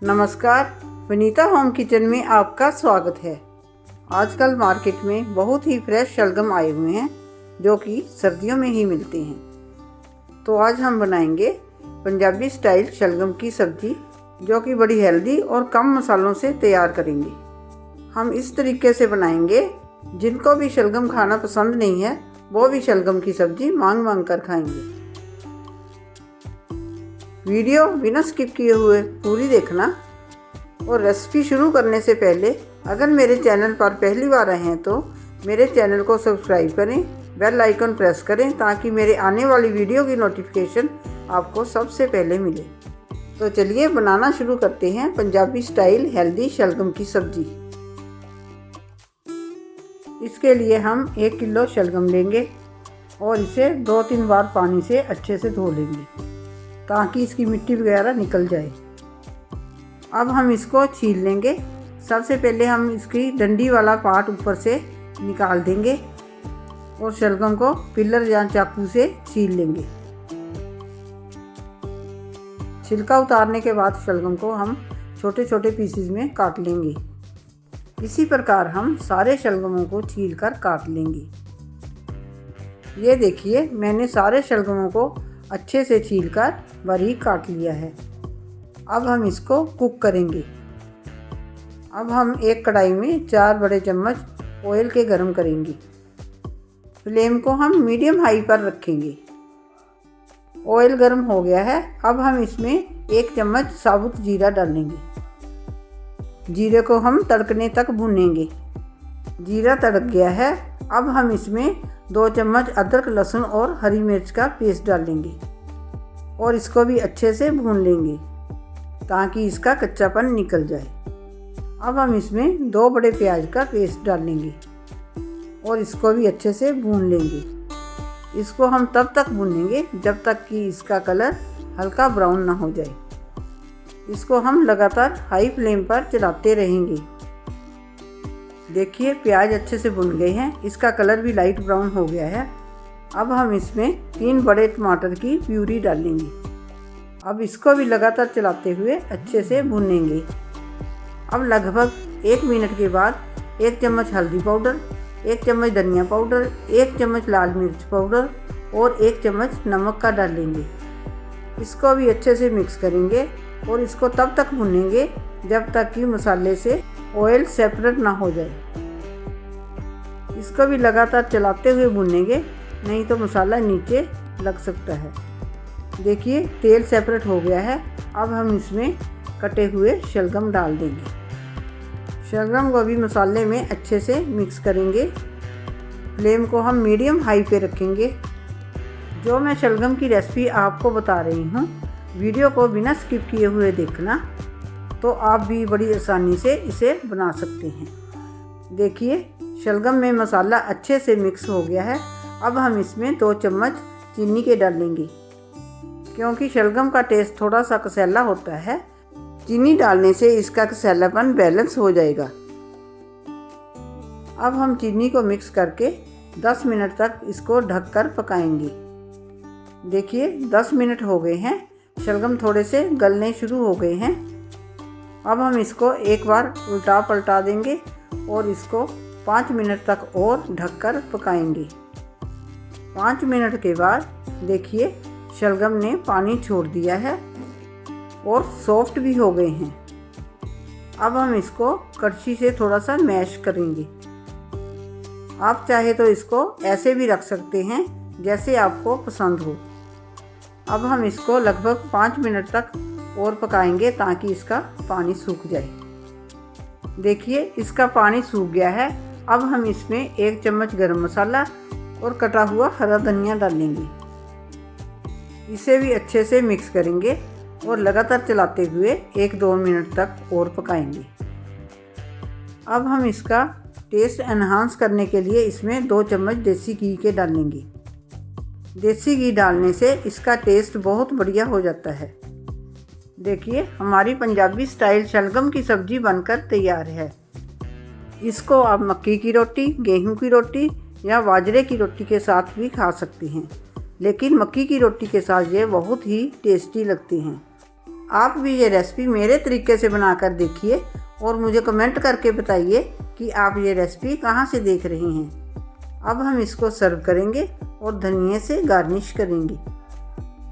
नमस्कार, Vanita home kitchen में आपका स्वागत है। आजकल मार्केट में बहुत ही फ्रेश शलगम आए हुए हैं जो कि सर्दियों में ही मिलते हैं। तो आज हम बनाएंगे पंजाबी स्टाइल शलगम की सब्जी जो कि बड़ी हेल्दी और कम मसालों से तैयार करेंगे। हम इस तरीके से बनाएंगे, जिनको भी शलगम खाना पसंद नहीं है वो भी शलगम की सब्जी मांग मांग कर खाएंगे। वीडियो बिना स्किप किए हुए पूरी देखना। और रेसिपी शुरू करने से पहले अगर मेरे चैनल पर पहली बार आए हैं तो मेरे चैनल को सब्सक्राइब करें, बेल आइकन प्रेस करें ताकि मेरे आने वाली वीडियो की नोटिफिकेशन आपको सबसे पहले मिले। तो चलिए बनाना शुरू करते हैं पंजाबी स्टाइल हेल्दी शलगम की सब्जी। इसके लिए हम 1 किलो शलगम लेंगे और इसे 2-3 बार पानी से अच्छे से धो लेंगे ताकि इसकी मिट्टी वगैरह निकल जाए। अब हम इसको छील लेंगे। सबसे पहले हम इसकी डंडी वाला पार्ट ऊपर से निकाल देंगे और शलगम को पिलर या चाकू से छील लेंगे। छिलका उतारने के बाद शलगम को हम छोटे छोटे पीसेस में काट लेंगे। इसी प्रकार हम सारे शलगमों को छील कर काट लेंगे। ये देखिए, मैंने सारे शलगमों को अच्छे से छीलकर बारीक काट लिया है। अब हम इसको कुक करेंगे। अब हम एक कढ़ाई में 4 बड़े चम्मच ऑयल के गरम करेंगे। फ्लेम को हम मीडियम हाई पर रखेंगे। ऑयल गरम हो गया है। अब हम इसमें 1 चम्मच साबुत जीरा डालेंगे। जीरे को हम तड़कने तक भूनेंगे। जीरा तड़क गया है। अब हम इसमें 2 चम्मच अदरक, लहसुन और हरी मिर्च का पेस्ट डालेंगे और इसको भी अच्छे से भून लेंगे ताकि इसका कच्चापन निकल जाए। अब हम इसमें 2 बड़े प्याज का पेस्ट डालेंगे और इसको भी अच्छे से भून लेंगे। इसको हम तब तक भूनेंगे जब तक कि इसका कलर हल्का ब्राउन ना हो जाए। इसको हम लगातार हाई फ्लेम पर चलाते रहेंगे। देखिए, प्याज अच्छे से भुन गए हैं। इसका कलर भी लाइट ब्राउन हो गया है। अब हम इसमें 3 बड़े टमाटर की प्यूरी डालेंगे। अब इसको भी लगातार चलाते हुए अच्छे से भुनेंगे। अब लगभग 1 मिनट के बाद 1 चम्मच हल्दी पाउडर, 1 चम्मच धनिया पाउडर, 1 चम्मच लाल मिर्च पाउडर और 1 चम्मच नमक का डालेंगे। इसको भी अच्छे से मिक्स करेंगे और इसको तब तक भुनेंगे जब तक कि मसाले से ऑयल सेपरेट ना हो जाए। इसको भी लगातार चलाते हुए भुनेंगे, नहीं तो मसाला नीचे लग सकता है। देखिए, तेल सेपरेट हो गया है। अब हम इसमें कटे हुए शलगम डाल देंगे। शलगम को भी मसाले में अच्छे से मिक्स करेंगे। फ्लेम को हम मीडियम हाई पे रखेंगे। जो मैं शलगम की रेसिपी आपको बता रही हूँ, वीडियो को बिना स्किप किए हुए देखना, तो आप भी बड़ी आसानी से इसे बना सकते हैं। देखिए, शलगम में मसाला अच्छे से मिक्स हो गया है। अब हम इसमें 2 चम्मच चीनी के डालेंगे क्योंकि शलगम का टेस्ट थोड़ा सा कसैला होता है। चीनी डालने से इसका कसैलापन बैलेंस हो जाएगा। अब हम चीनी को मिक्स करके 10 मिनट तक इसको ढककर पकाएंगे। देखिए, 10 मिनट हो गए हैं। शलगम थोड़े से गलने शुरू हो गए हैं। अब हम इसको एक बार उल्टा पलटा देंगे और इसको 5 मिनट तक और ढककर पकाएंगे। 5 मिनट के बाद देखिए, शलगम ने पानी छोड़ दिया है और सॉफ्ट भी हो गए हैं। अब हम इसको कड़छी से थोड़ा सा मैश करेंगे। आप चाहे तो इसको ऐसे भी रख सकते हैं, जैसे आपको पसंद हो। अब हम इसको लगभग 5 मिनट तक और पकाएंगे ताकि इसका पानी सूख जाए। देखिए, इसका पानी सूख गया है। अब हम इसमें 1 चम्मच गरम मसाला और कटा हुआ हरा धनिया डालेंगे। इसे भी अच्छे से मिक्स करेंगे और लगातार चलाते हुए 1-2 मिनट तक और पकाएंगे। अब हम इसका टेस्ट एनहांस करने के लिए इसमें 2 चम्मच देसी घी के डालेंगे। देसी घी डालने से इसका टेस्ट बहुत बढ़िया हो जाता है। देखिए, हमारी पंजाबी स्टाइल शलगम की सब्जी बनकर तैयार है। इसको आप मक्की की रोटी, गेहूं की रोटी या बाजरे की रोटी के साथ भी खा सकते हैं, लेकिन मक्की की रोटी के साथ ये बहुत ही टेस्टी लगती हैं। आप भी ये रेसिपी मेरे तरीके से बनाकर देखिए और मुझे कमेंट करके बताइए कि आप ये रेसिपी कहाँ से देख रहे हैं। अब हम इसको सर्व करेंगे और धनिए से गार्निश करेंगे।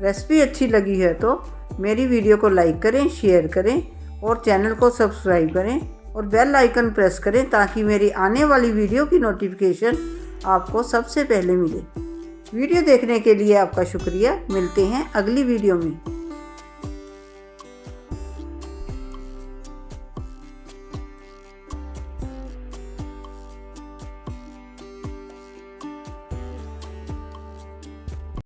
रेसिपी अच्छी लगी है तो मेरी वीडियो को लाइक करें, शेयर करें और चैनल को सब्सक्राइब करें और बेल आइकन प्रेस करें ताकि मेरी आने वाली वीडियो की नोटिफिकेशन आपको सबसे पहले मिले। वीडियो देखने के लिए आपका शुक्रिया। मिलते हैं अगली वीडियो में।